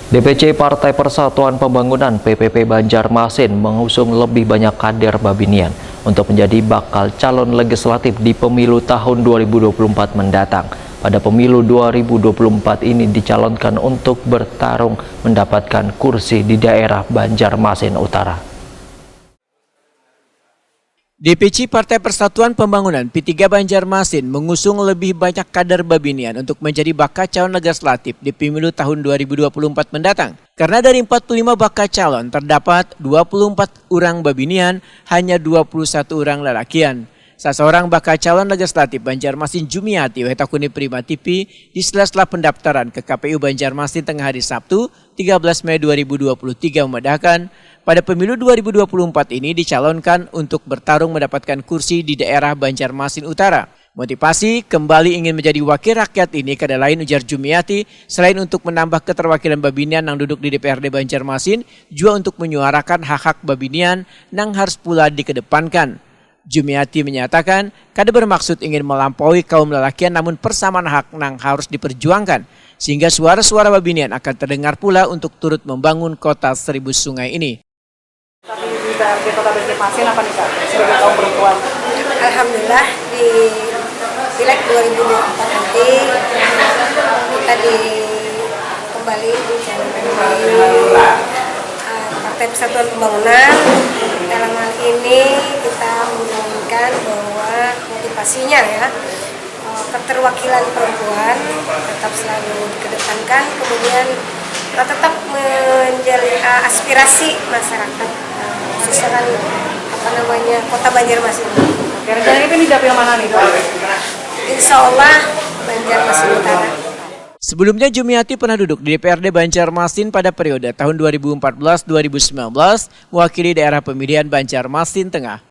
DPC Partai Persatuan Pembangunan PPP Banjarmasin mengusung lebih banyak kader Babinian untuk menjadi bakal calon legislatif di pemilu tahun 2024 mendatang. Pada pemilu 2024 ini dicalonkan untuk bertarung mendapatkan kursi di daerah Banjarmasin Utara. DPC Partai Persatuan Pembangunan P3 Banjarmasin mengusung lebih banyak kader Babinian untuk menjadi bakal calon legislatif di pemilu tahun 2024 mendatang. Karena dari 45 bakal calon terdapat 24 orang Babinian, hanya 21 orang lelakian. Seorang bakal calon legislatif Banjarmasin Jumiati Wetakuni Prima TV di sela-sela pendaftaran ke KPU Banjarmasin tengah hari Sabtu 13 Mei 2023 memedahkan pada pemilu 2024 ini dicalonkan untuk bertarung mendapatkan kursi di daerah Banjarmasin Utara. Motivasi kembali ingin menjadi wakil rakyat ini kada lain ujar Jumiati selain untuk menambah keterwakilan Babinian yang duduk di DPRD Banjarmasin juga untuk menyuarakan hak-hak Babinian yang harus pula dikedepankan. Jumiati menyatakan kada bermaksud ingin melampaui kaum lelakian namun persamaan hak yang harus diperjuangkan sehingga suara-suara Babinian akan terdengar pula untuk turut membangun kota 1000 sungai ini. Tapi di DPRD Kota Banjarmasin apa nih Kak sebagai kaum perempuan? Alhamdulillah di Pileg 2024 nanti kita kembali di Partai Persatuan Pembangunan. Dalam hal ini kita menginginkan bahwa motivasinya keterwakilan perempuan tetap selalu dikedepankan, kemudian kita tetap menjadi aspirasi masyarakat khususnya kan Kota Banjarmasin. Rencananya ini di dapil mana nih Kak? Insya Allah Banjarmasin Utara. Sebelumnya Jumiati pernah duduk di DPRD Banjarmasin pada periode tahun 2014-2019 mewakili daerah pemilihan Banjarmasin Tengah.